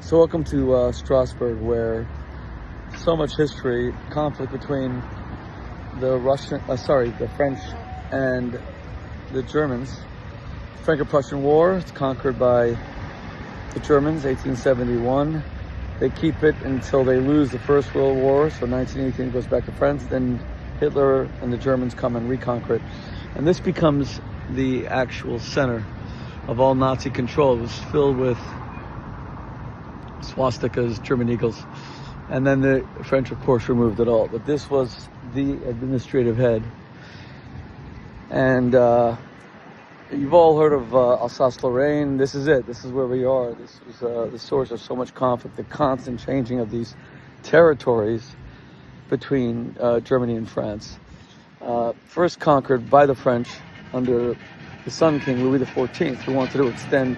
So welcome to Strasbourg, where so much history, conflict between the French and the Germans. Franco-Prussian War, it's conquered by the Germans, 1871. They keep it until they lose the First World War, so 1918 goes back to France, then Hitler and the Germans come and reconquer it. And this becomes the actual center of all Nazi control. It was filled with swastikas, German eagles, and then the French, of course, removed it all. But this was the administrative head. And you've all heard of Alsace-Lorraine. This is it. This is where we are. This was the source of so much conflict, the constant changing of these territories between Germany and France. First conquered by the French under the Sun King, Louis XIV, who wanted to extend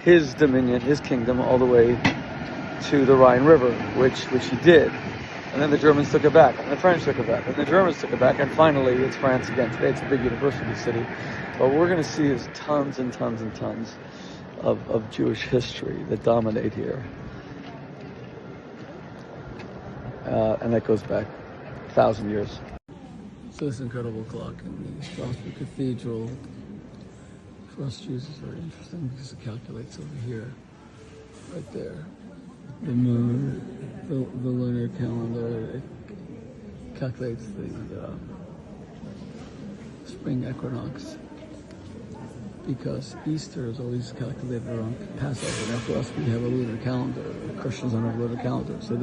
his dominion, his kingdom, all the way to the Rhine River, which he did. And then the Germans took it back, and the French took it back, and the Germans took it back, and finally it's France again. Today it's a big university city. But what we're going to see is tons and tons and tons of Jewish history that dominate here. And that goes back 1,000 years. So this incredible clock in the Strasbourg Cathedral, for us Jews, is very interesting because it calculates over here, right there. The moon, the lunar calendar, it calculates the spring equinox, because Easter is always calculated around Passover. Now for us, we have a lunar calendar. Christians don't have a lunar calendar, so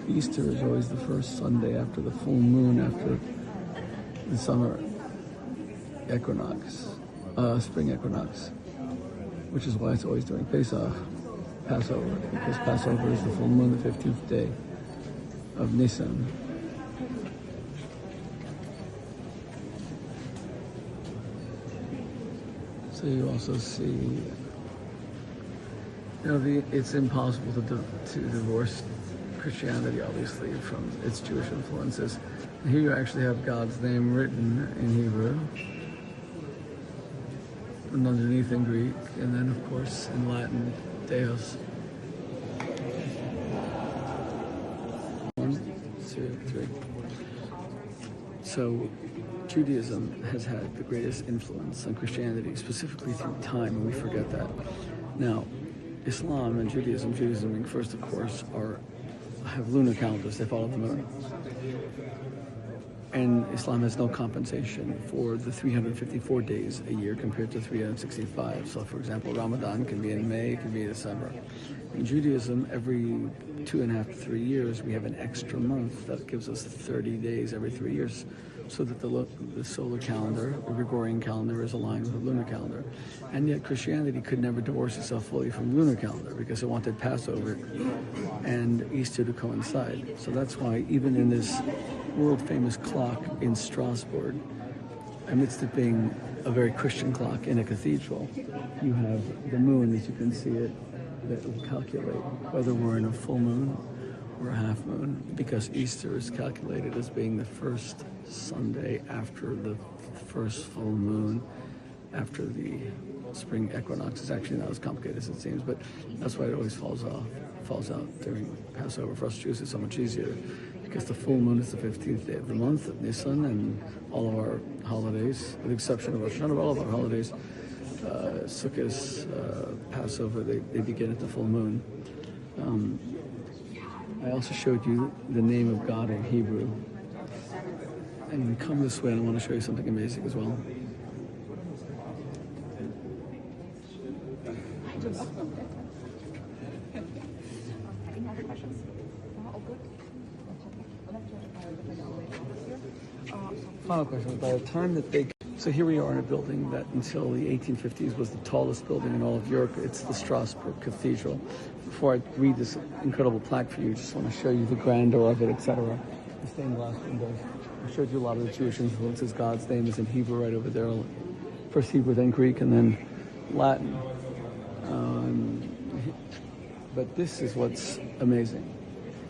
Easter is always the first Sunday after the full moon, after the summer equinox, spring equinox, which is why it's always during Passover, because Passover is the full moon, the 15th day of Nisan. So you also see, it's impossible to divorce Christianity, obviously, from its Jewish influences. And here you actually have God's name written in Hebrew, and underneath in Greek, and then, of course, in Latin, Deus. 1, 2, 3. So Judaism has had the greatest influence on Christianity, specifically through time, and we forget that. Now, Islam and Judaism being first, of course, have lunar calendars. They follow the moon. And Islam has no compensation for the 354 days a year compared to 365. So, for example, Ramadan can be in May, it can be in December. In Judaism, every 2.5 to 3 years, we have an extra month that gives us 30 days every 3 years, so that the solar calendar, the Gregorian calendar, is aligned with the lunar calendar. And yet Christianity could never divorce itself fully from the lunar calendar, because it wanted Passover and Easter to coincide. So that's why even in this world-famous clock in Strasbourg, amidst it being a very Christian clock in a cathedral, you have the moon, as you can see it, that will calculate whether we're in a full moon or a half moon, because Easter is calculated as being the first Sunday after the first full moon, after the spring equinox. It's actually not as complicated as it seems, but that's why it always falls out during Passover. For us Jews, it's so much easier, because the full moon is the 15th day of the month of Nisan, and all of our holidays, with the exception of Rosh Hashanah, all of our holidays, Sukkot, Passover, they begin at the full moon. I also showed you the name of God in Hebrew. And come this way, and I want to show you something amazing as well. Final question. By the time that so here we are in a building that until the 1850s was the tallest building in all of Europe. It's the Strasbourg Cathedral. Before I read this incredible plaque for you, just want to show you the grandeur of it, etc. The stained glass windows. I showed you a lot of the Jewish influences. God's name is in Hebrew right over there. First Hebrew, then Greek, and then Latin. But this is what's amazing.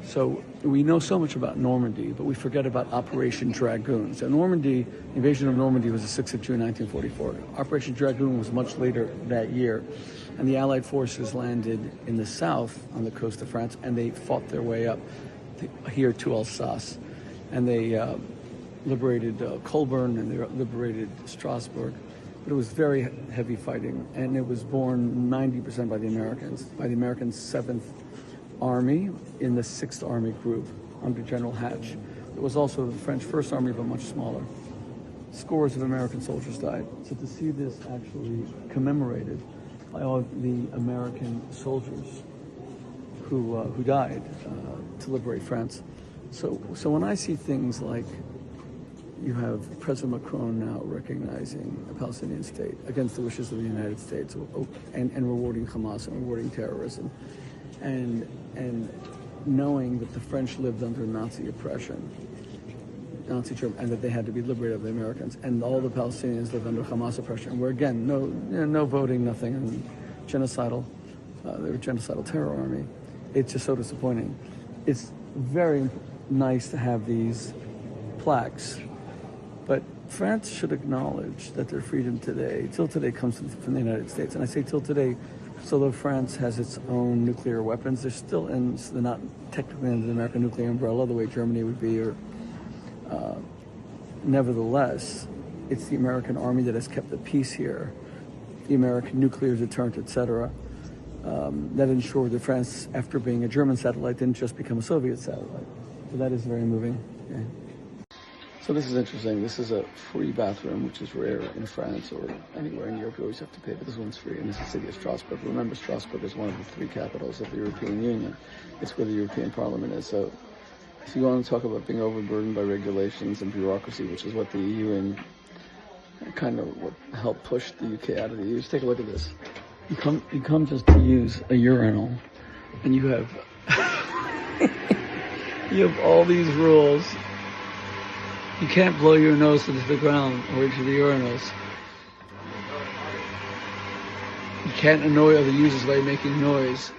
So we know so much about Normandy, but we forget about Operation Dragoon. So Normandy, invasion of Normandy was the 6th of June, 1944. Operation Dragoon was much later that year, and the Allied forces landed in the south on the coast of France, and they fought their way up here to Alsace, and they liberated Colburn, and they liberated Strasbourg. But it was very heavy fighting, and it was borne 90% by the Americans, 7th Army in the 6th Army Group under General Hatch. It was also the French First Army, but much smaller. Scores of American soldiers died. So to see this actually commemorated by all the American soldiers who died to liberate France. So when I see things like you have President Macron now recognizing a Palestinian state against the wishes of the United States, and rewarding Hamas and rewarding terrorism, and knowing that the French lived under Nazi oppression, Nazi Germany, and that they had to be liberated by the Americans, and all the Palestinians lived under Hamas oppression, where again, no voting, nothing, and genocidal, they were a genocidal terror army. It's just so disappointing. It's very nice to have these plaques, but France should acknowledge that their freedom today, till today, comes from the United States. And I say till today, so though France has its own nuclear weapons, they're still they're not technically under the American nuclear umbrella the way Germany would be, or nevertheless, it's the American army that has kept the peace here, the American nuclear deterrent, etc., that ensured that France, after being a German satellite, didn't just become a Soviet satellite. So that is very moving. Yeah. So this is interesting. This is a free bathroom, which is rare in France or anywhere in Europe. You always have to pay, but this one's free, and this is the city of Strasbourg. Remember, Strasbourg is one of the 3 capitals of the European Union. It's where the European Parliament is. So if you want to talk about being overburdened by regulations and bureaucracy, which is what the EU and kind of what helped push the UK out of the EU, just take a look at this. You come just to use a urinal, and you have you have all these rules. You can't blow your nose into the ground or into the urinals. You can't annoy other users by making noise.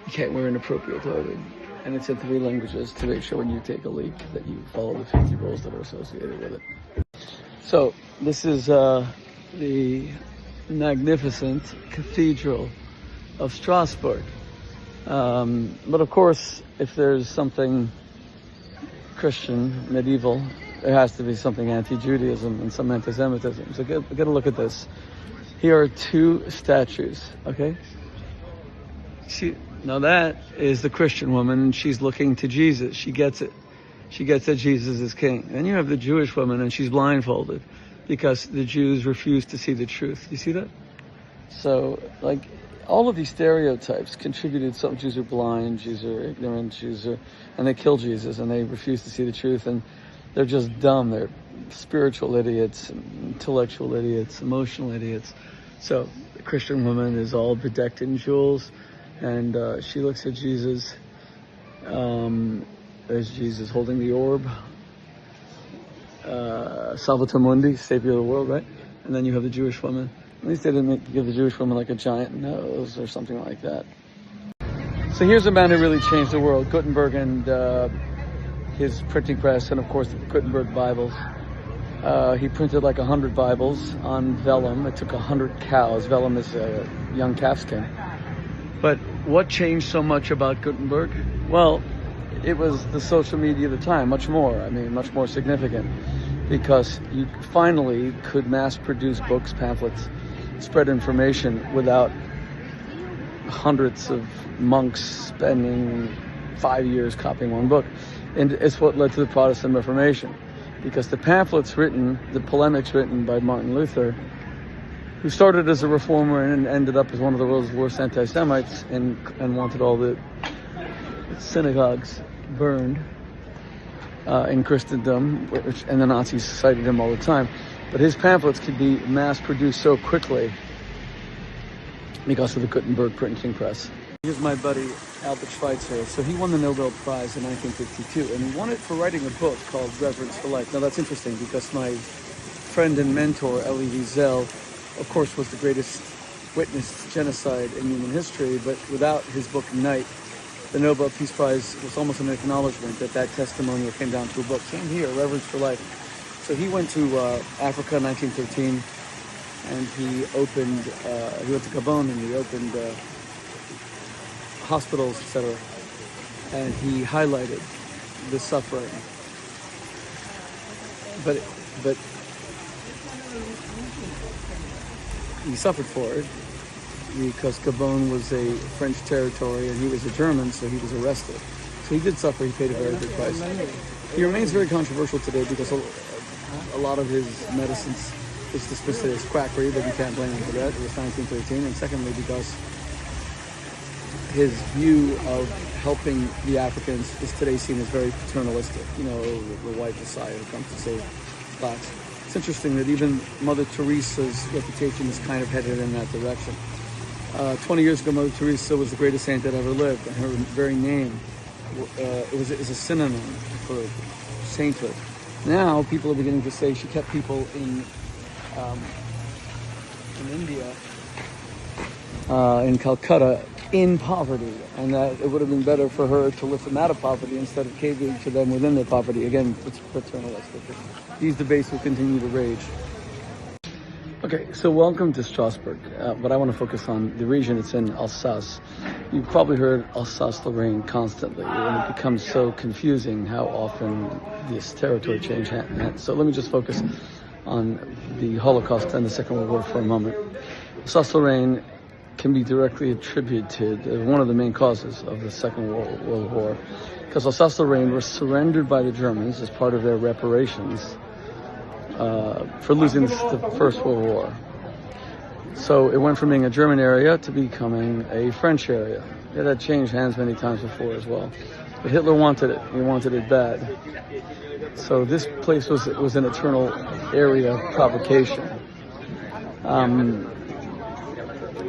You can't wear inappropriate clothing. And it's in 3 languages to make sure when you take a leak that you follow the 50 rules that are associated with it. So this is the magnificent Cathedral of Strasbourg. But of course, if there's something Christian, medieval, there has to be something anti-Judaism and some antisemitism. So get a look at this. Here are 2 statues, okay? Now that is the Christian woman, and she's looking to Jesus. She gets it. She gets that Jesus is king. Then you have the Jewish woman, and she's blindfolded because the Jews refuse to see the truth. You see that? So, like, all of these stereotypes contributed. Some Jews are blind, Jews are ignorant, and they kill Jesus, and they refuse to see the truth, and they're just dumb. They're spiritual idiots, intellectual idiots, emotional idiots. So the Christian woman is all bedecked in jewels, and she looks at Jesus. There's Jesus holding the orb. Salvator Mundi, Savior of the world, right? And then you have the Jewish woman. At least they didn't give the Jewish woman like a giant nose or something like that. So here's a man who really changed the world, Gutenberg and his printing press, and of course the Gutenberg Bibles. He printed like 100 Bibles on vellum. It took 100 cows. Vellum is a young calf skin. But what changed so much about Gutenberg? Well, it was the social media of the time, much more significant, because you finally could mass produce books, pamphlets, spread information without hundreds of monks spending 5 years copying one book. And it's what led to the Protestant Reformation, because the pamphlets written, the polemics written by Martin Luther, who started as a reformer and ended up as one of the world's worst anti-Semites, and wanted all the synagogues burned in Christendom, and the Nazis cited him all the time. But his pamphlets could be mass-produced so quickly because of the Gutenberg printing press. Here's my buddy Albert Schweitzer. So he won the Nobel Prize in 1952, and he won it for writing a book called Reverence for Life. Now that's interesting, because my friend and mentor, Elie Wiesel, of course, was the greatest witness to genocide in human history, but without his book Night, the Nobel Peace Prize was almost an acknowledgement that testimonial came down to a book. Same here, Reverence for Life. So he went to Africa in 1913, and he went to Gabon, and he opened hospitals, etc. And he highlighted the suffering. But he suffered for it because Gabon was a French territory and he was a German, so he was arrested. So he did suffer, he paid a very big price. He remains very controversial today because a lot of his medicines is dismissed as quackery, but you can't blame him for that. It was 1913. And secondly, because his view of helping the Africans is today seen as very paternalistic. You know, the white Messiah who comes to save blacks. It's interesting that even Mother Teresa's reputation is kind of headed in that direction. 20 years ago, Mother Teresa was the greatest saint that ever lived, and her very name is a synonym for sainthood. Now, people are beginning to say she kept people in India, in Calcutta, in poverty, and that it would have been better for her to lift them out of poverty instead of caving to them within their poverty. Again, it's paternalistic. These debates will continue to rage. Okay, so welcome to Strasbourg, but I want to focus on the region. It's in Alsace. You've probably heard Alsace-Lorraine constantly, and it becomes so confusing how often this territory change happens. So let me just focus on the Holocaust and the Second World War for a moment. Alsace-Lorraine can be directly attributed as one of the main causes of the Second World War, because Alsace-Lorraine was surrendered by the Germans as part of their reparations for losing the First World War. So it went from being a German area to becoming a French area. It had changed hands many times before as well. But Hitler wanted it. He wanted it bad. So this place was an eternal area of provocation.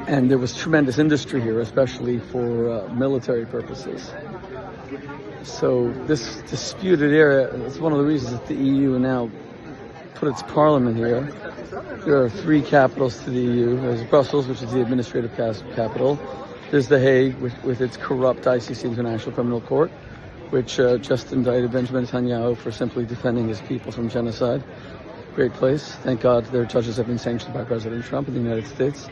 And there was tremendous industry here, especially for military purposes. So this disputed area is one of the reasons that the EU now put its parliament here. There are three capitals to the EU. There's Brussels, which is the administrative capital. There's The Hague, with its corrupt ICC, International Criminal Court, which just indicted Benjamin Netanyahu for simply defending his people from genocide. Great place. Thank God their judges have been sanctioned by President Trump in the United States.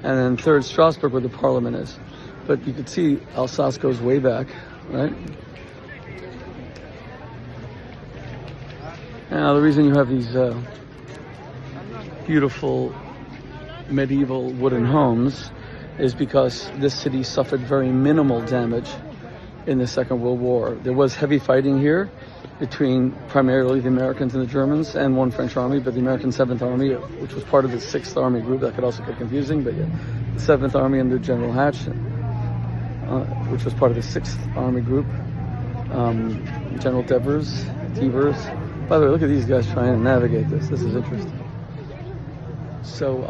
And then third, Strasbourg, where the parliament is. But you could see Alsace goes way back, right? Now, the reason you have these beautiful medieval wooden homes is because this city suffered very minimal damage in the Second World War. There was heavy fighting here between primarily the Americans and the Germans and one French army, but the American 7th Army, which was part of the 6th Army group, that could also get confusing, but yeah, the 7th Army under General Hatch, which was part of the 6th Army group, General Devers. By the way, look at these guys trying to navigate this. This is interesting. So,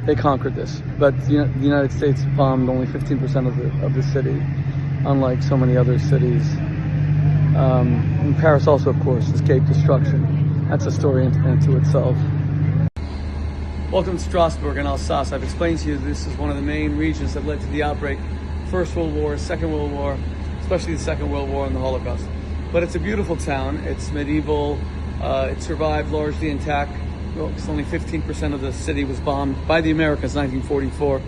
they conquered this, but the United States bombed only 15% of the city, unlike so many other cities. And Paris also, of course, escaped destruction. That's a story into itself. Welcome to Strasbourg and Alsace. I've explained to you this is one of the main regions that led to the outbreak. First World War, Second World War, especially the Second World War and the Holocaust. But it's a beautiful town. It's medieval. It survived largely intact. Well, only 15% of the city was bombed by the Americans in 1944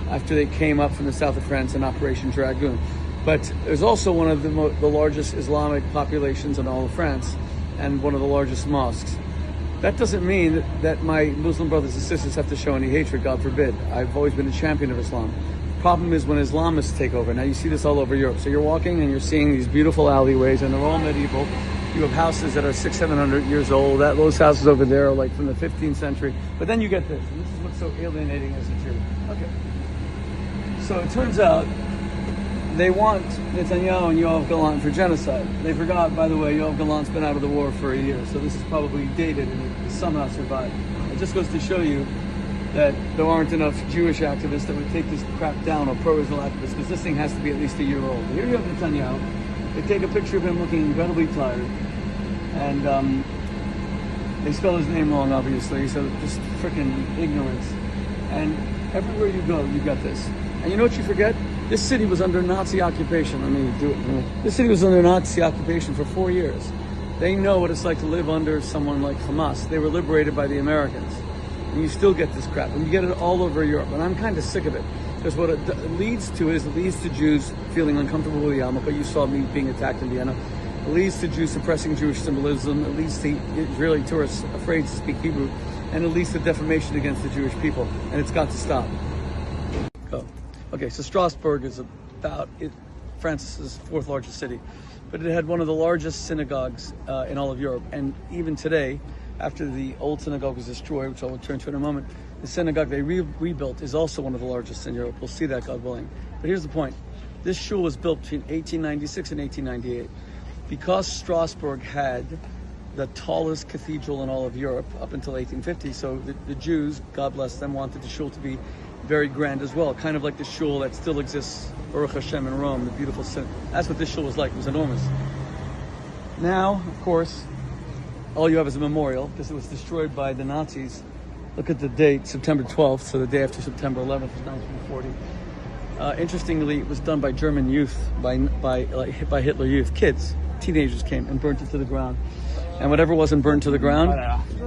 after they came up from the south of France in Operation Dragoon. But there's also one of the largest Islamic populations in all of France and one of the largest mosques. That doesn't mean that my Muslim brothers and sisters have to show any hatred, God forbid. I've always been a champion of Islam. Problem is when Islamists take over. Now you see this all over Europe. So you're walking and you're seeing these beautiful alleyways, and they're all medieval. You have houses that are 600-700 years old. Those houses over there are like from the 15th century. But then you get this, and this is what's so alienating as a Jew. Okay. So it turns out they want Netanyahu and Yoav Gallant for genocide. They forgot, by the way, Yoav Gallant's been out of the war for a year, so this is probably dated and it somehow survived. It just goes to show you that there aren't enough Jewish activists that would take this crap down, or pro-Israel activists, because this thing has to be at least a year old. Here you have Netanyahu. They take a picture of him looking incredibly tired, and they spell his name wrong, obviously, so just freaking ignorance. And Everywhere you go, you got this. And you know what you forget? This city was under Nazi occupation. Let me do it. This city was under Nazi occupation for 4 years. They know what it's like to live under someone like Hamas. They were liberated by the Americans. And you still get this crap. And you get it all over Europe. And I'm kind of sick of it. Because what it leads to is it leads to Jews feeling uncomfortable with Yarmulke. You saw me being attacked in Vienna. It leads to Jews suppressing Jewish symbolism. It leads to Israeli tourists afraid to speak Hebrew. And it leads to defamation against the Jewish people. And it's got to stop. Oh. Okay, so Strasbourg is about France's fourth largest city. But it had one of the largest synagogues in all of Europe. And even today, after the old synagogue was destroyed, which I'll return to in a moment, the synagogue they rebuilt is also one of the largest in Europe. We'll see that, God willing. But here's the point. This shul was built between 1896 and 1898. Because Strasbourg had the tallest cathedral in all of Europe up until 1850, so the Jews, God bless them, wanted the shul to be very grand as well, kind of like the shul that still exists, Baruch Hashem, in Rome, the beautiful synagogue. That's what this shul was like. It was enormous. Now, of course, all you have is a memorial because it was destroyed by the Nazis. Look at the date, September 12th, so the day after September 11th was 1940. Interestingly, it was done by German youth, by Hitler youth. Kids, teenagers came and burnt it to the ground. And whatever wasn't burned to the ground,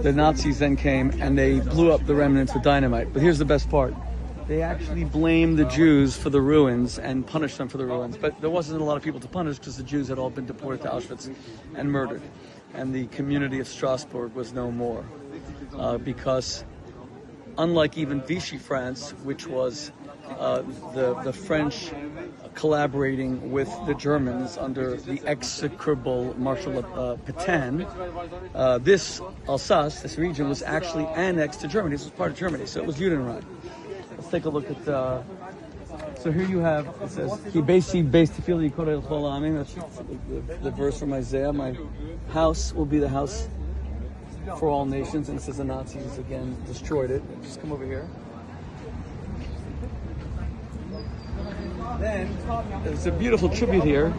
the Nazis then came and they blew up the remnants with dynamite. But here's the best part. They actually blamed the Jews for the ruins and punished them for the ruins. But there wasn't a lot of people to punish because the Jews had all been deported to Auschwitz and murdered. And the community of Strasbourg was no more. Because unlike even Vichy France, which was the French collaborating with the Germans under the execrable Marshal Pétain, this Alsace, this region, was actually annexed to Germany. This was part of Germany, so it was Judenreich. Let's take a look at. So here you have. It says, "He based Tefillah Yikorei L'Chol Ha'amim." That's the verse from Isaiah. My house will be the house for all nations, and it says the Nazis again destroyed it. Just come over here. Then there's a beautiful tribute here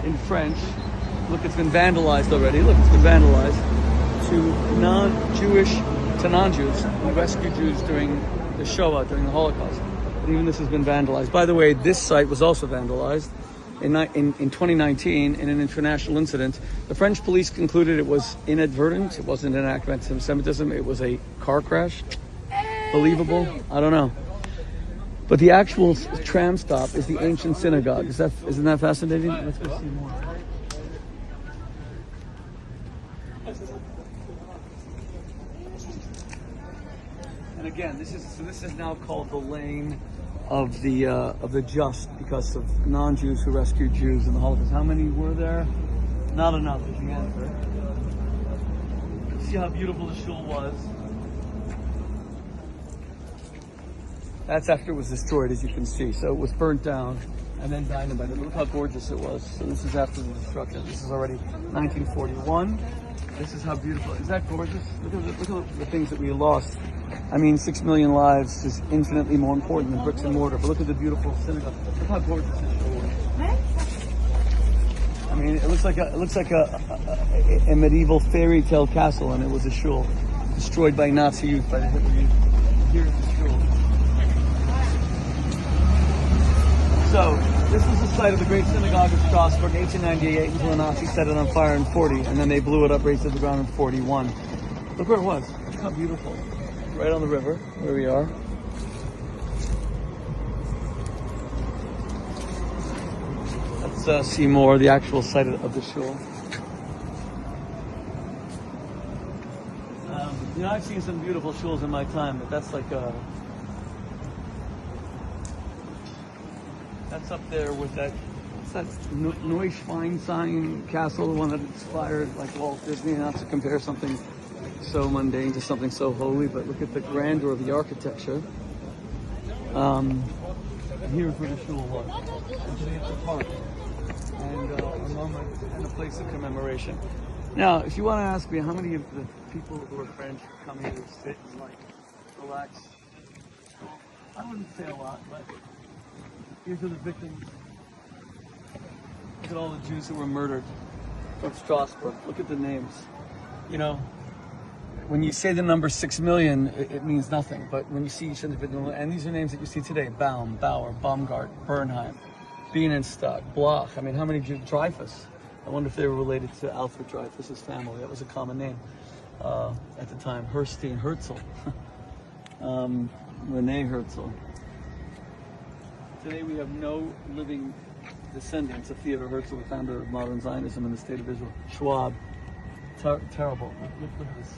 in French. Look, it's been vandalized already. Look, it's been vandalized to non-Jews who rescued Jews during the Shoah, during the Holocaust. And even this has been vandalized. By the way, this site was also vandalized in 2019 in an international incident. The French police concluded it was inadvertent. It wasn't an act of antisemitism. It was a car crash. Believable? I don't know. But the actual tram stop is the ancient synagogue. Isn't that fascinating? Let's go see more. And again, this is now called the lane of the just because of non-Jews who rescued Jews in the Holocaust. How many were there? Not enough is the answer. See how beautiful the shul was. That's after it was destroyed, as you can see. So it was burnt down and then dynamited. Look how gorgeous it was. So this is after the destruction. This is already 1941. This is how beautiful. Is that gorgeous? Look at the things that we lost. I mean, 6 million lives is infinitely more important than bricks and mortar. But look at the beautiful synagogue. Look how gorgeous this shul was. I mean, it looks like a medieval fairy tale castle, and it was a shul destroyed by Nazi youth, by the Hitler youth. Here's the shul. So, this was the site of the Great Synagogue of Strasbourg in 1898 until the Nazis set it on fire in 40, and then they blew it up, raised it to the ground in 41. Look where it was. Look how beautiful. Right on the river, where we are. Let's see more, the actual site of the shul. You know, I've seen some beautiful shuls in my time, but that's like a... That's up there with that, what's that Neuschwanstein castle, the one that inspired like Walt Disney, not to compare something so mundane to something so holy, but look at the grandeur of the architecture. Here's where the shul was. And today it's a park and a moment and a place of commemoration. Now, if you want to ask me how many of the people who are French come here to sit and like relax, I wouldn't say a lot, but these are the victims. Look at all the Jews who were murdered from Strasbourg. Look at the names. You know, when you say the number 6 million, it means nothing. But when you see each individual, and these are names that you see today: Baum, Bauer, Baumgart, Bernheim, Bienenstock, Bloch. I mean, how many Dreyfus? I wonder if they were related to Alfred Dreyfus's family. That was a common name at the time. Herstein, Herzl, Rene Herzl. Today we have no living descendants of Theodor Herzl, the founder of modern Zionism in the state of Israel. Schwab. Terrible. Look at this.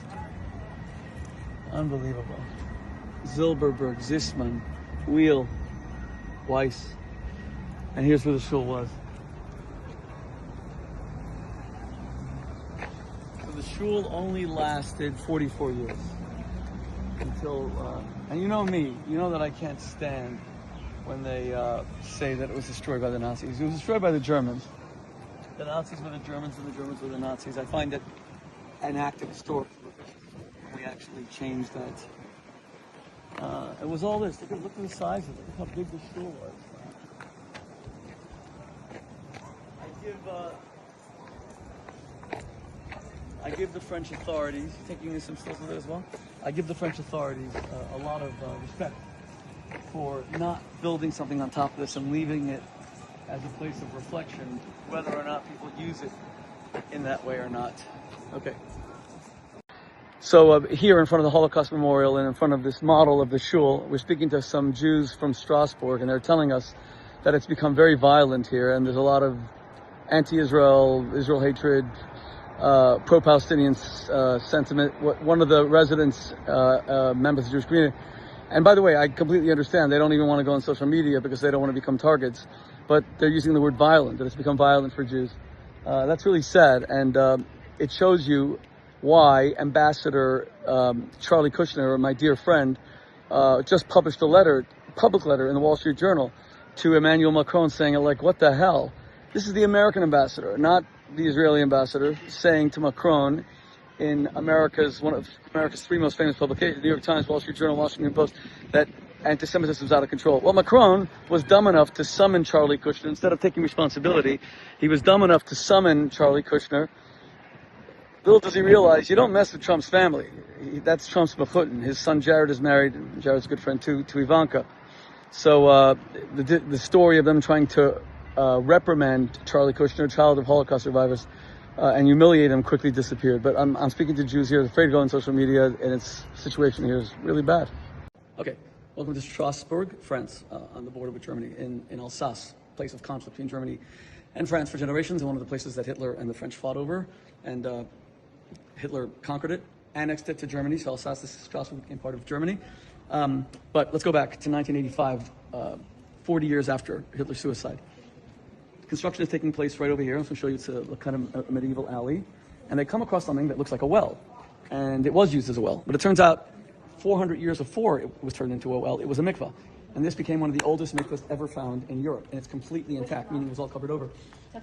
Unbelievable. Zilberberg, Zisman, Wheel, Weiss. And here's where the shul was. So the shul only lasted 44 years. Until, and you know me, you know that I can't stand when they say that it was destroyed by the Nazis. It was destroyed by the Germans. The Nazis were the Germans and the Germans were the Nazis. I find it an act of historical revision. We actually changed that. It was all this. Look at the size of it. Look how big the shul was. I give the French authorities, taking some stills with it as well, I give the French authorities a lot of respect for not building something on top of this and leaving it as a place of reflection, whether or not people use it in that way or not. Okay. So here in front of the Holocaust Memorial and in front of this model of the shul, we're speaking to some Jews from Strasbourg, and they're telling us that it's become very violent here, and there's a lot of anti-Israel, Israel hatred, pro-Palestinian sentiment. One of the residents, members of the Jewish community, and by the way, I completely understand, they don't even want to go on social media because they don't want to become targets, but they're using the word violent, that it's become violent for Jews. That's really sad, and it shows you why Ambassador Charlie Kushner, my dear friend, just published a public letter in the Wall Street Journal to Emmanuel Macron saying, like, what the hell? This is the American ambassador, not the Israeli ambassador, saying to Macron in one of America's three most famous publications, New York Times, Wall Street Journal, Washington Post, that anti-Semitism is out of control. Well, Macron was dumb enough to summon Charlie Kushner. Instead of taking responsibility, he was dumb enough to summon Charlie Kushner. Little does he realize, you don't mess with Trump's family. That's Trump's Bechutin. His son Jared is married, and Jared's a good friend to Ivanka. So the story of them trying to reprimand Charlie Kushner, child of Holocaust survivors, and humiliate him quickly disappeared. But I'm speaking to Jews here, afraid to go on social media, and its situation here is really bad. Okay, welcome to Strasbourg, France, on the border with Germany, in Alsace, place of conflict between Germany and France for generations, and one of the places that Hitler and the French fought over. And Hitler conquered it, annexed it to Germany, so Alsace, this is Strasbourg, became part of Germany. But let's go back to 1985, 40 years after Hitler's suicide. Construction is taking place right over here. I'm going to show you it's a kind of a medieval alley. And they come across something that looks like a well. And it was used as a well. But it turns out 400 years before it was turned into a well, it was a mikveh. And this became one of the oldest mikvahs ever found in Europe. And it's completely intact, meaning it was all covered over.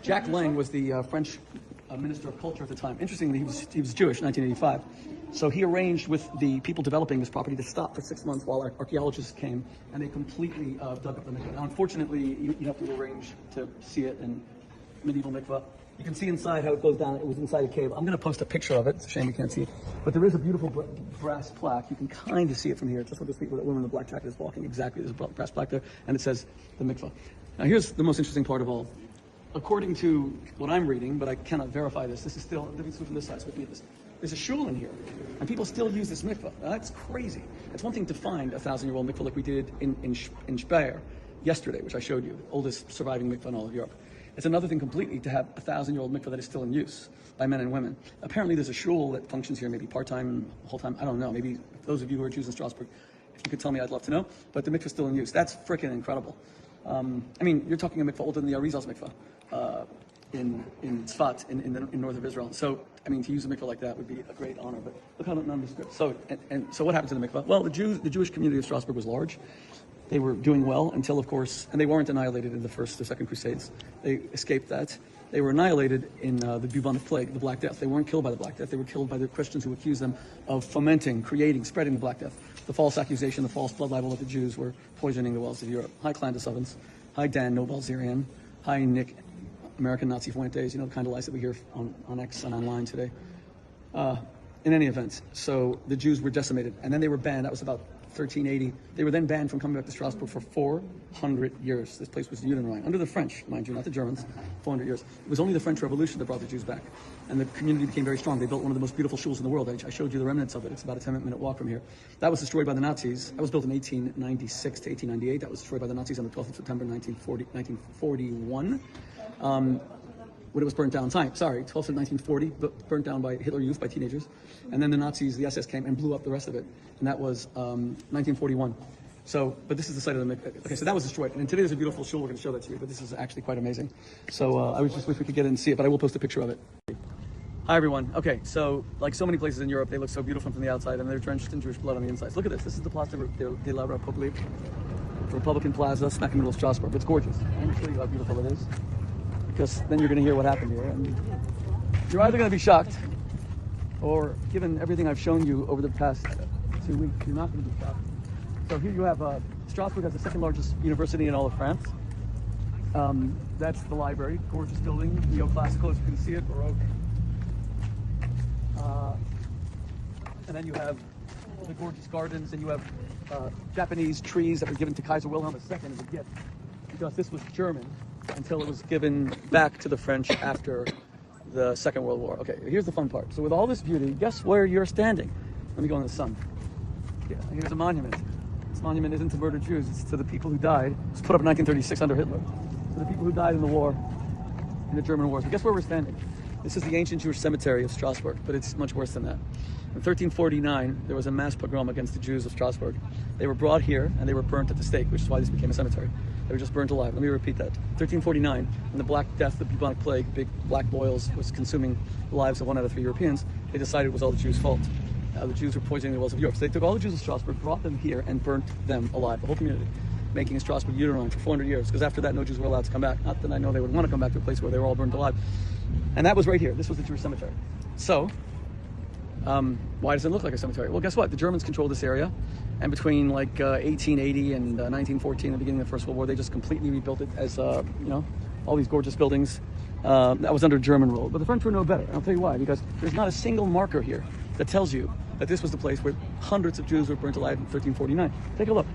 Jacques Lang was the French Minister of Culture at the time. Interestingly, he was Jewish in 1985. So he arranged with the people developing this property to stop for 6 months while archaeologists came, and they completely dug up the mikveh. Now, unfortunately, you have to arrange to see it in medieval mikveh. You can see inside how it goes down. It was inside a cave. I'm going to post a picture of it. It's a shame you can't see it. But there is a beautiful brass plaque. You can kind of see it from here. Just like this woman in the black jacket is walking. Exactly. There's a brass plaque there, and it says the mikveh. Now, here's the most interesting part of all. According to what I'm reading, but I cannot verify this, this is still, from this side, so there's a shul in here, and people still use this mikveh. Now, that's crazy. It's one thing to find a 1,000-year-old mikveh like we did in Speyer yesterday, which I showed you, the oldest surviving mikveh in all of Europe. It's another thing completely to have a 1,000-year-old mikveh that is still in use by men and women. Apparently there's a shul that functions here maybe part-time, whole-time, I don't know. Maybe those of you who are Jews in Strasbourg, if you could tell me, I'd love to know. But the mikveh is still in use. That's freaking incredible. I mean, you're talking a mikveh older than the Arizal's mikveh in Tzfat, in north of Israel. So, I mean, to use a mikveh like that would be a great honor. But look how nondescript. So, so what happened to the mikveh? Well, the Jewish community of Strasbourg was large. They were doing well until, of course, and they weren't annihilated in the First or Second Crusades. They escaped that. They were annihilated in the bubonic plague, the Black Death. They weren't killed by the Black Death. They were killed by the Christians who accused them of fomenting, creating, spreading the Black Death. The false accusation, the false blood libel that the Jews were poisoning the wells of Europe. Hi, Clandis Ovens. Hi, Dan Noble-Zirian. Hi, Nick, American Nazi Fuentes. You know, the kind of lies that we hear on X and online today. in any event, so the Jews were decimated, and then they were banned. That was about 1380. They were then banned from coming back to Strasbourg for 400 years. This place was Judenrein, under the French, mind you, not the Germans, 400 years. It was only the French Revolution that brought the Jews back, and the community became very strong. They built one of the most beautiful shuls in the world. I showed you the remnants of it. It's about a 10-minute walk from here. That was destroyed by the Nazis. That was built in 1896 to 1898. That was destroyed by the Nazis on the 12th of September 1941. When it was burnt down, 12th of 1940, burnt down by Hitler Youth, by teenagers. And then the Nazis, the SS came and blew up the rest of it. And that was 1941. So, but this is the site of the, okay, so that was destroyed. And today there's a beautiful shul, we're going to show that to you, but this is actually quite amazing. So I just wish we could get in and see it, but I will post a picture of it. Hi everyone. Okay, so like so many places in Europe, they look so beautiful from the outside and they're drenched in Jewish blood on the inside. So look at this. This is the Place de la République, Republican Plaza, smack in the middle of Strasbourg. It's gorgeous. I'm going to show you how beautiful it is, because then you're going to hear what happened here. And you're either going to be shocked, or given everything I've shown you over the past 2 weeks, you're not going to be shocked. So here you have, Strasbourg has the second largest university in all of France. That's the library, gorgeous building, neoclassical, as you can see it, Baroque. And then you have the gorgeous gardens, and you have Japanese trees that were given to Kaiser Wilhelm II as a gift, because this was German until it was given back to the French after the Second World War. Okay, here's the fun part. So with all this beauty, guess where you're standing? Let me go in the sun. Yeah, here's a monument. This monument isn't to murdered Jews, it's to the people who died. It was put up in 1936 under Hitler. To the people who died in the war, in the German wars. But guess where we're standing? This is the ancient Jewish cemetery of Strasbourg, but it's much worse than that. In 1349, there was a mass pogrom against the Jews of Strasbourg. They were brought here and they were burnt at the stake, which is why this became a cemetery. They were just burnt alive. Let me repeat that. 1349, when the Black Death, the bubonic plague, big black boils, was consuming the lives of 1 out of 3 Europeans, they decided it was all the Jews' fault. The Jews were poisoning the wells of Europe. So they took all the Jews of Strasbourg, brought them here, and burnt them alive, the whole community, making Strasbourg Judenrein for 400 years. Because after that, no Jews were allowed to come back. Not that I know they would want to come back to a place where they were all burnt alive. And that was right here. This was the Jewish cemetery. So, why does it look like a cemetery? Well, guess what? The Germans controlled this area. And between like 1880 and 1914, the beginning of the First World War, they just completely rebuilt it as, you know, all these gorgeous buildings. That was under German rule. But the French were no better. And I'll tell you why. Because there's not a single marker here that tells you that this was the place where hundreds of Jews were burnt alive in 1349. Take a look.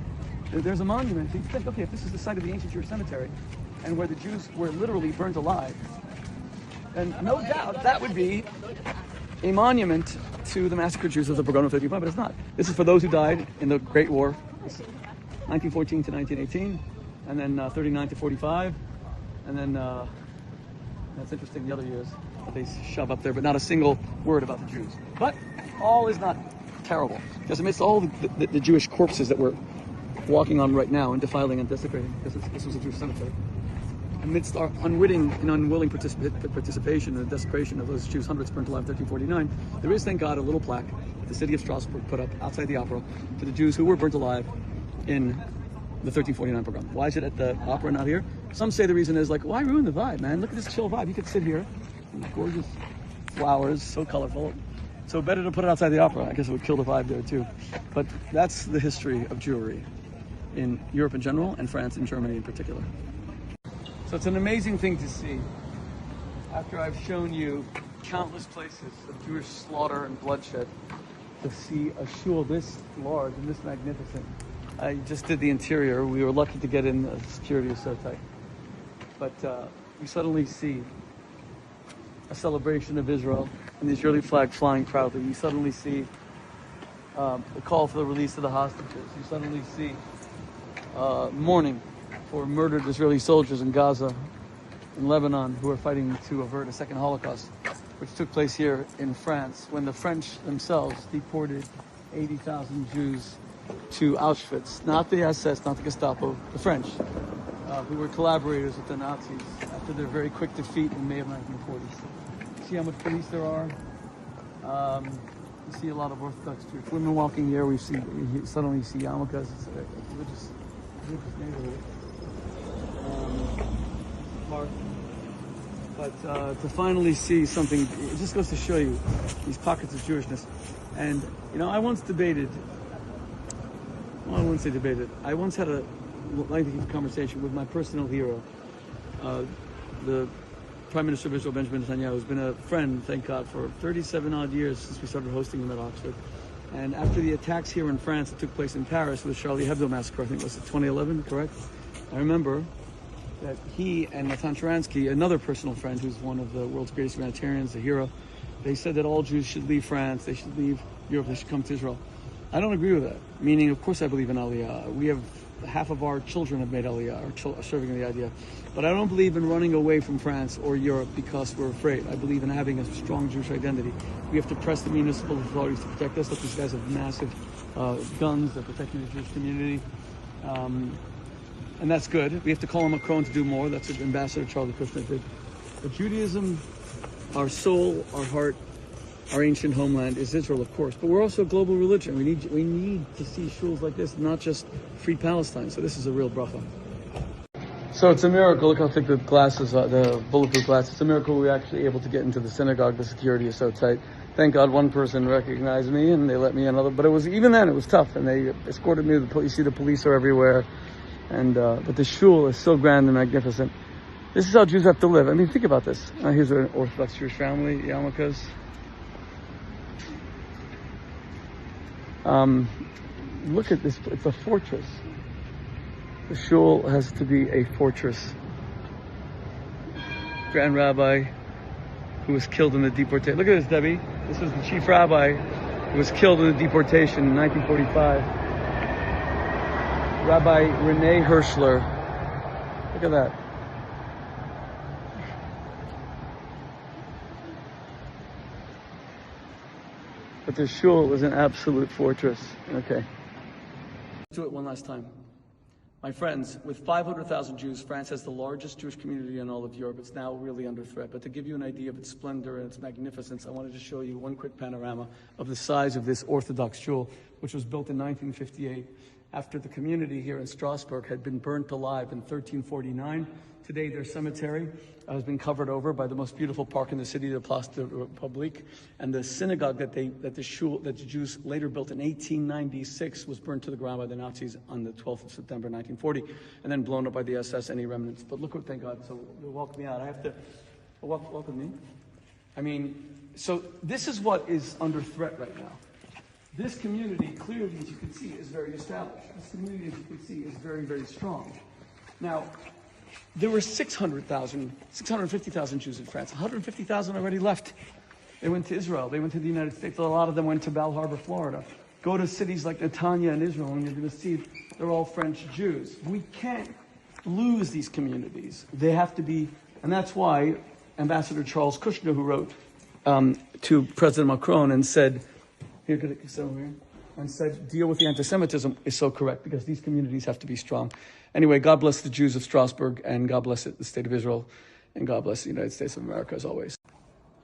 There's a monument. So you think, okay, if this is the site of the ancient Jewish cemetery and where the Jews were literally burnt alive, then no doubt that would be a monument to the massacred Jews of the pogrom of 1345, but it's not. This is for those who died in the Great War, 1914 to 1918, and then 39 to 45, and then that's interesting, the other years that they shove up there, but not a single word about the Jews. But all is not terrible, because amidst all the Jewish corpses that we're walking on right now and defiling and desecrating, because this was a Jewish cemetery, amidst our unwitting and unwilling participation in the desecration of those Jews, hundreds burnt alive in 1349, there is, thank God, a little plaque that the city of Strasbourg put up outside the opera for the Jews who were burnt alive in the 1349 pogrom. Why is it at the opera, not here? Some say the reason is like, why ruin the vibe, man? Look at this chill vibe. You could sit here, gorgeous flowers, so colorful. So better to put it outside the opera. I guess it would kill the vibe there too. But that's the history of Jewry in Europe in general, and France and Germany in particular. So it's an amazing thing to see. After I've shown you countless places of Jewish slaughter and bloodshed, to see a shul this large and this magnificent. I just did the interior. We were lucky to get in. The security is so tight. But you suddenly see a celebration of Israel and the Israeli flag flying proudly. You suddenly see the call for the release of the hostages. You suddenly see mourning for murdered Israeli soldiers in Gaza, in Lebanon, who are fighting to avert a second Holocaust, which took place here in France when the French themselves deported 80,000 Jews to Auschwitz. Not the SS, not the Gestapo, the French, who were collaborators with the Nazis after their very quick defeat in May of 1940. See how much police there are? You see a lot of Orthodox Jewish women walking here. Suddenly see yarmulkes. It's a religious neighborhood. Park. But to finally see something, it just goes to show you these pockets of Jewishness. And, you know, I once debated, well, I wouldn't say debated, I once had a lengthy conversation with my personal hero, the Prime Minister of Israel, Benjamin Netanyahu, has been a friend, thank God, for 37 odd years since we started hosting him at Oxford. And after the attacks here in France that took place in Paris, the Charlie Hebdo massacre, I think was it 2011, correct? I remember that he and Natan Sharansky, another personal friend who's one of the world's greatest humanitarians, a hero, they said that all Jews should leave France, they should leave Europe, they should come to Israel. I don't agree with that. Meaning, of course I believe in Aliyah. We have half of our children have made Aliyah, are serving in the idea. But I don't believe in running away from France or Europe because we're afraid. I believe in having a strong Jewish identity. We have to press the municipal authorities to protect us. Look, these guys have massive guns. They're protecting the Jewish community. And that's good. We have to call on Macron to do more. That's what Ambassador Charlie Kushner did. But Judaism, our soul, our heart, our ancient homeland is Israel, of course. But we're also a global religion. We need to see shuls like this, not just free Palestine. So this is a real bracha. So it's a miracle. Look how thick the glasses are, the bulletproof glass. It's a miracle we were actually able to get into the synagogue. The security is so tight. Thank God one person recognized me and they let me in. But it was, even then, it was tough. And they escorted me. You see the police are everywhere. And but the shul is so grand and magnificent. This is how Jews have to live. I mean, think about this. Here's an Orthodox Jewish family, yarmulkes. Look at this. It's a fortress. The shul has to be a fortress. Grand Rabbi who was killed in the deportation. Look at this, Debbie. This was the chief rabbi who was killed in the deportation in 1945. Rabbi Rene Hirschler. Look at that. But the shul was an absolute fortress. Okay. Let's do it one last time. My friends, with 500,000 Jews, France has the largest Jewish community in all of Europe. It's now really under threat. But to give you an idea of its splendor and its magnificence, I wanted to show you one quick panorama of the size of this Orthodox shul, which was built in 1958 after the community here in Strasbourg had been burnt alive in 1349. Today, their cemetery has been covered over by the most beautiful park in the city, the Place de la République, and the synagogue that the Jews later built in 1896 was burned to the ground by the Nazis on the 12th of September 1940, and then blown up by the SS, any remnants. But look what, thank God, so you'll walk me out. I have to walk with me. I mean, so this is what is under threat right now. This community, clearly, as you can see, is very established. This community, as you can see, is very, very strong. Now, there were 650,000 Jews in France. 150,000 already left. They went to Israel. They went to the United States. A lot of them went to Bal Harbor, Florida. Go to cities like Netanya in Israel, and you're going to see they're all French Jews. We can't lose these communities. They have to be, and that's why Ambassador Charles Kushner, who wrote to President Macron and said, here, could it sit over here? And said, deal with the antisemitism is so correct because these communities have to be strong. Anyway, God bless the Jews of Strasbourg, and God bless the state of Israel, and God bless the United States of America as always.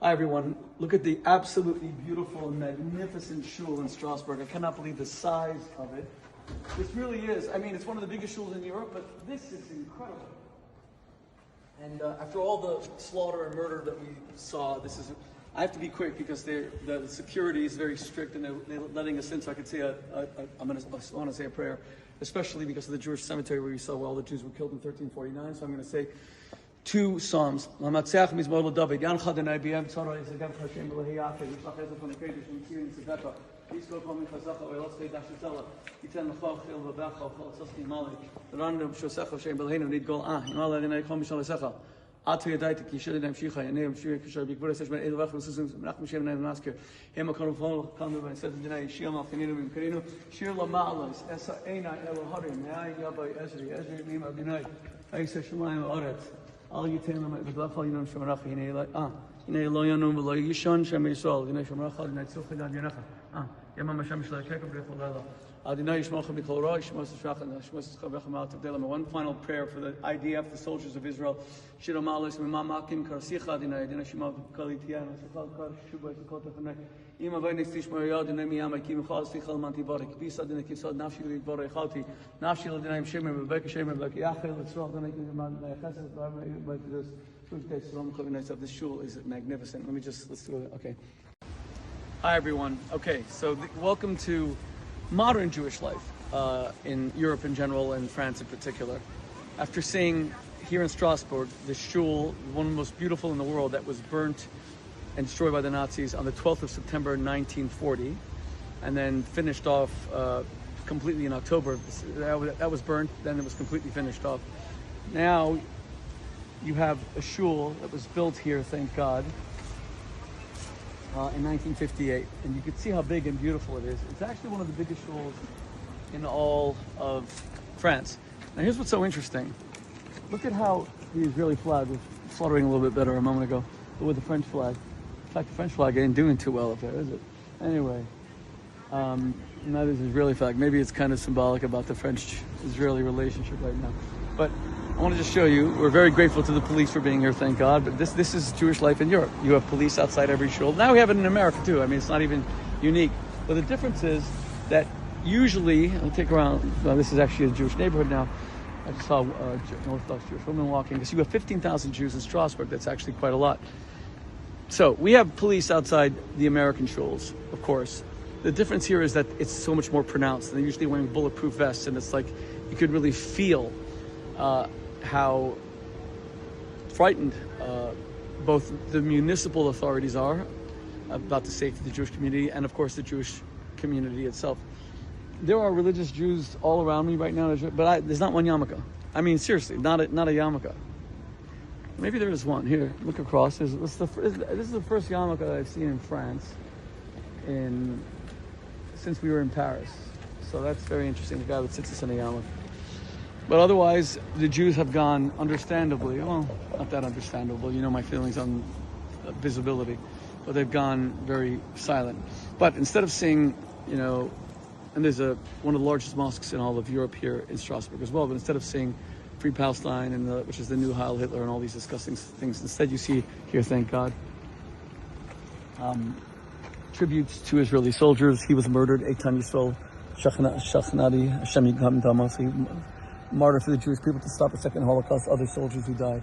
Hi everyone, look at the absolutely beautiful and magnificent shul in Strasbourg. I cannot believe the size of it. This really is, I mean, it's one of the biggest shuls in Europe, but this is incredible. And after all the slaughter and murder that we saw, I have to be quick because the security is very strict and they're letting us in, so I could say I want to say a prayer, especially because of the Jewish cemetery where we saw where all the Jews were killed in 1349. So I'm going to say two psalms. Atu yadayta ki shiri dem shicha yaneim shiri kishar bigvur esesh ben edu vachul susum menachem shem nem masker hem akorum fol kamu ben seven dinay shiam al kaninu bim kaninu shir la ma'alos esa eina elo harim nai yabay ezri mim abinay aisa shemaim oretz al yitain lama v'dlachal yinam shemarach yinei lo yanum v'lo yishon shem yisrael yinei shemarach yinei tzuf chidad yenecha yamam Hashem shlai kekam b'rechol layla. One final prayer for the IDF, the soldiers of Israel. This shul is magnificent. Let's do it. Okay. Hi everyone. Okay, so welcome to modern Jewish life in Europe in general and France in particular. after seeing here in Strasbourg the shul, one of the most beautiful in the world, that was burnt and destroyed by the Nazis on the 12th of September 1940, and then finished off completely in October. That was burnt, then it was completely finished off. Now you have a shul that was built here, thank God, in 1958, and you can see how big and beautiful it is. It's actually one of the biggest shuls in all of France. Now here's what's so interesting. Look at how the Israeli flag was fluttering a little bit better a moment ago, but with the French flag. In fact, the French flag ain't doing too well up there, is it? Anyway, that is Israeli flag. Maybe it's kind of symbolic about the French-Israeli relationship right now. But I want to just show you, we're very grateful to the police for being here, thank God, but this is Jewish life in Europe. You have police outside every shul. Now we have it in America too. I mean, it's not even unique. But the difference is that usually, I'll take around, well, this is actually a Jewish neighborhood now. I just saw an Orthodox Jewish woman walking, because you have 15,000 Jews in Strasbourg. That's actually quite a lot. So we have police outside the American shuls, of course. The difference here is that it's so much more pronounced. They're usually wearing bulletproof vests, and it's like you could really feel how frightened both the municipal authorities are about the safety of the Jewish community, and of course the Jewish community itself. There are religious Jews all around me right now, but there's not one yarmulke. I mean, seriously, not a yarmulke. Maybe there is one. Here, look across. This is the first yarmulke that I've seen in France since we were in Paris. So that's very interesting. The guy that sits us in a yarmulke. But otherwise, the Jews have gone, understandably, well, not that understandable, you know my feelings on visibility, but they've gone very silent. But instead of seeing, you know, and there's one of the largest mosques in all of Europe here in Strasbourg as well, but instead of seeing Free Palestine, which is the new Heil Hitler and all these disgusting things, instead you see here, thank God, tributes to Israeli soldiers. He was murdered, Eitan Yisrael Shachnadi, Hashem Yigam Damos, martyr for the Jewish people to stop the second Holocaust, other soldiers who died.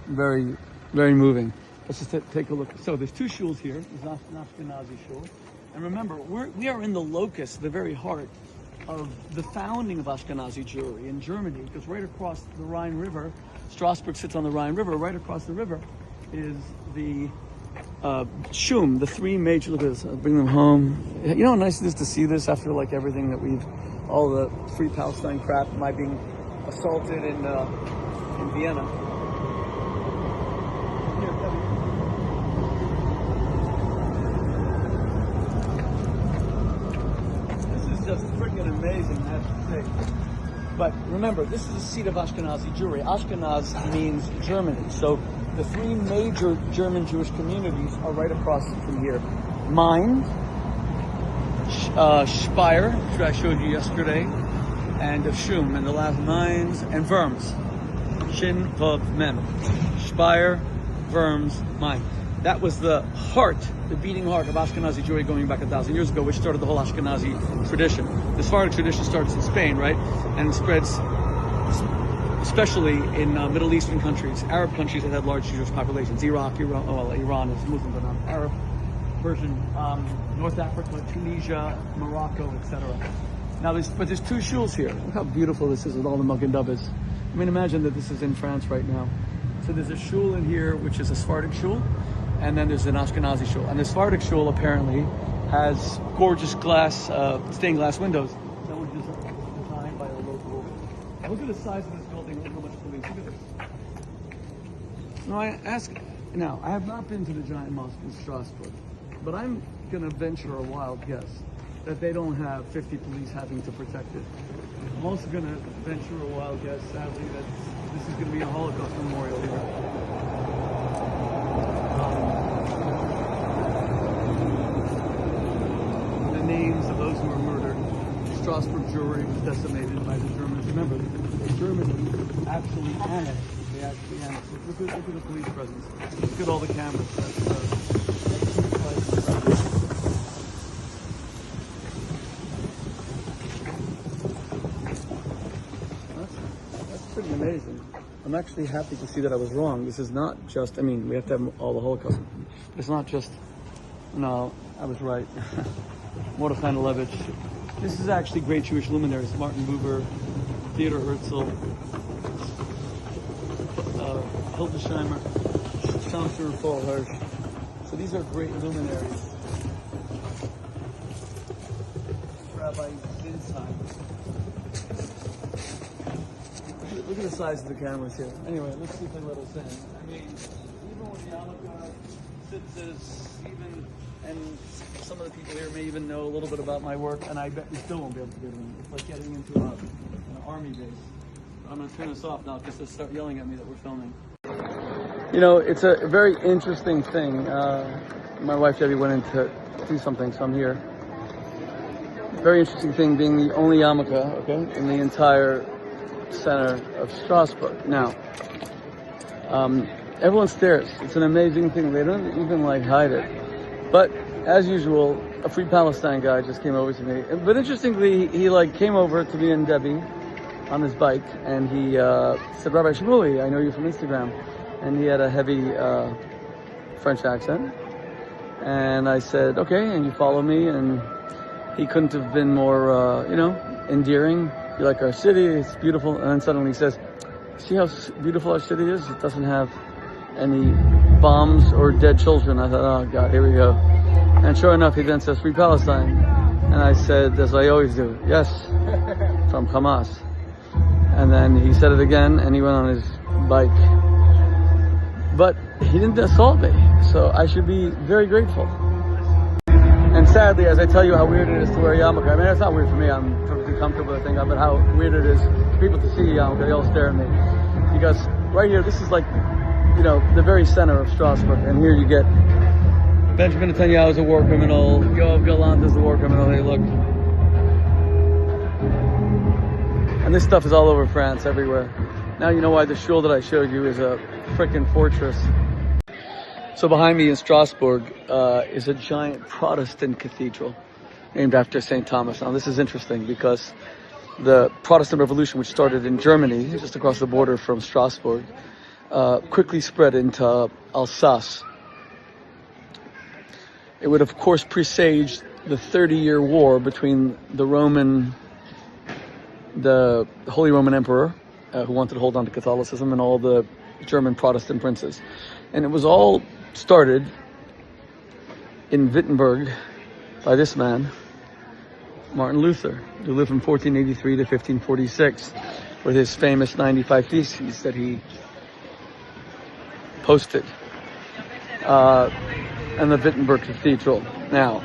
Very, very moving. Let's just take a look. So there's two shuls here. There's an Ashkenazi shul. And remember, we are in the locus, the very heart of the founding of Ashkenazi Jewry in Germany, because right across the Rhine River, Strasbourg sits on the Rhine River, right across the river is the Shum, the three major, look at this, I'll bring them home. You know how nice it is to see this after like everything that all the Free Palestine crap, my being assaulted in Vienna. This is just freaking amazing, I have to say. But remember, this is the seat of Ashkenazi Jewry. Ashkenaz means Germany, so the three major German Jewish communities are right across from here. Main, Speyer, which I showed you yesterday, and Shum, and the last Mainz, and Worms. Shin, Vav, Mem. Speyer, Worms, Main. That was the heart, the beating heart of Ashkenazi Jewry going back 1,000 years ago, which started the whole Ashkenazi tradition. The Sephardic tradition starts in Spain, right? And spreads especially in Middle Eastern countries, Arab countries that had large Jewish populations. Iran is Muslim, but not Arab. Persian, North Africa, Tunisia, Morocco, etc. Now, there's two shuls here. Look how beautiful this is with all the Magen Davids. I mean, imagine that this is in France right now. So there's a shul in here, which is a Sephardic shul, and then there's an Ashkenazi shul. And the Sephardic shul apparently has gorgeous stained glass windows. That was designed by a local. Look at the size of this building. Look how much police. Look at this. Now, I have not been to the giant mosque in Strasbourg, but I'm going to venture a wild guess that they don't have 50 police having to protect it. I'm also going to venture a wild guess, sadly, that this is going to be a Holocaust memorial here. The names of those who were murdered. Strasbourg Jewry was decimated by the Germans. Remember, Germany actually annexed. They actually annexed. Look at the police presence. Look at all the cameras. That's pretty amazing. I'm actually happy to see that I was wrong. This is not just, I mean, we have to have all the Holocaust. It's not just, no, I was right. Mordechai Levitch This is actually great Jewish luminaries: Martin Buber, Theodor Herzl, Hildesheimer, Shamsur Paul Hirsch. So these are great luminaries. Rabbi Zinsheim. Look at the size of the cameras here. Anyway, let's see if they let us in. I mean, even with the yarmulke, tzitzis, even, and some of the people here may even know a little bit about my work, and I bet we still won't be able to get in. It's like getting into an army base. But I'm going to turn this off now because they'll start yelling at me that we're filming. You know, it's a very interesting thing. My wife Debbie went in to do something, so I'm here. Very interesting thing being the only yarmulke, okay, in the entire center of Strasbourg. Now, everyone stares. It's an amazing thing. They don't even like hide it. But as usual, a Free Palestine guy just came over to me. But interestingly, he came over to me and Debbie on his bike, and he said, "Rabbi Shmuley, I know you from Instagram." And he had a heavy French accent. And I said, "Okay, and you follow me?" And he couldn't have been more, endearing. "You like our city, it's beautiful." And then suddenly he says, "See how beautiful our city is? It doesn't have any bombs or dead children." I thought, oh God, here we go. And sure enough, he then says, "Free Palestine." And I said, as I always do, "Yes, from Hamas." And then he said it again, and he went on his bike. But he didn't assault me, so I should be very grateful. And sadly, as I tell you how weird it is to wear a yarmulke, I mean, it's not weird for me, I'm perfectly comfortable, I think, but how weird it is for people to see a yarmulke, they all stare at me. Because right here, this is like, the very center of Strasbourg, and here you get Benjamin Netanyahu is a war criminal, Yoav Gallant is a war criminal, hey, look. And this stuff is all over France, everywhere. Now you know why the shul that I showed you is a frickin' fortress. So behind me in Strasbourg is a giant Protestant cathedral named after St. Thomas. Now this is interesting because the Protestant Revolution, which started in Germany, just across the border from Strasbourg, quickly spread into Alsace. It would of course presage the 30-year war between the Holy Roman Emperor, who wanted to hold on to Catholicism, and all the German Protestant princes. And it was all started in Wittenberg by this man, Martin Luther, who lived from 1483 to 1546, with his famous 95 Theses that he posted, and the Wittenberg Cathedral. Now,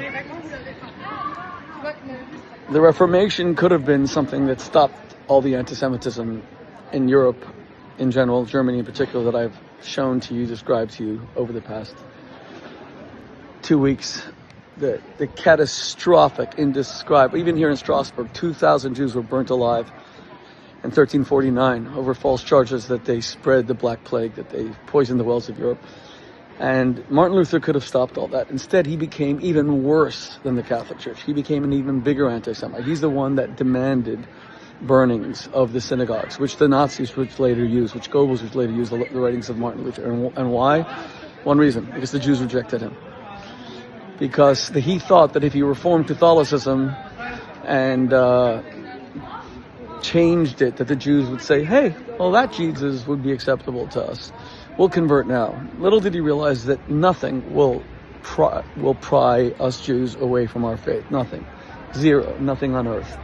the Reformation could have been something that stopped all the antisemitism in Europe in general, Germany in particular, that I've shown to you, described to you over the past 2 weeks. The catastrophic, indescribable, even here in Strasbourg, 2,000 Jews were burnt alive in 1349 over false charges that they spread the Black Plague, that they poisoned the wells of Europe. And Martin Luther could have stopped all that. Instead, he became even worse than the Catholic Church. He became an even bigger anti-Semite. He's the one that demanded burnings of the synagogues, which the Nazis would later use, which Goebbels would later use, the writings of Martin Luther. And why? One reason, because the Jews rejected him. Because he thought that if he reformed Catholicism and changed it, that the Jews would say, "Hey, well, that Jesus would be acceptable to us. We'll convert now." Little did he realize that nothing will pry us Jews away from our faith. Nothing. Zero. Nothing on earth.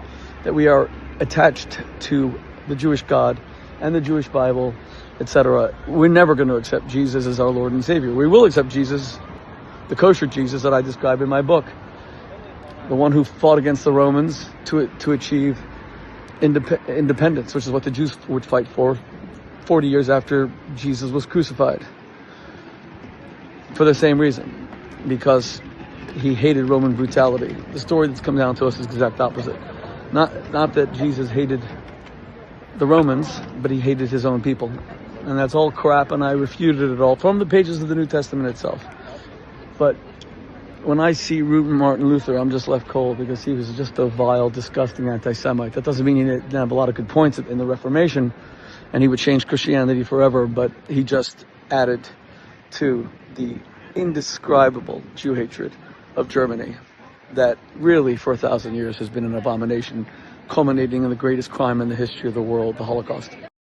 That we are attached to the Jewish God and the Jewish Bible, etc. We're never going to accept Jesus as our Lord and Savior. We will accept Jesus, the kosher Jesus that I describe in my book, the one who fought against the Romans to achieve independence, which is what the Jews would fight for 40 years after Jesus was crucified. For the same reason, because he hated Roman brutality. The story that's come down to us is the exact opposite. Not that Jesus hated the Romans, but he hated his own people. And that's all crap, and I refuted it all from the pages of the New Testament itself. But when I see Martin Luther, I'm just left cold, because he was just a vile, disgusting anti-Semite. That doesn't mean he didn't have a lot of good points in the Reformation, and he would change Christianity forever, but he just added to the indescribable Jew hatred of Germany. that really for 1,000 years has been an abomination, culminating in the greatest crime in the history of the world, the Holocaust.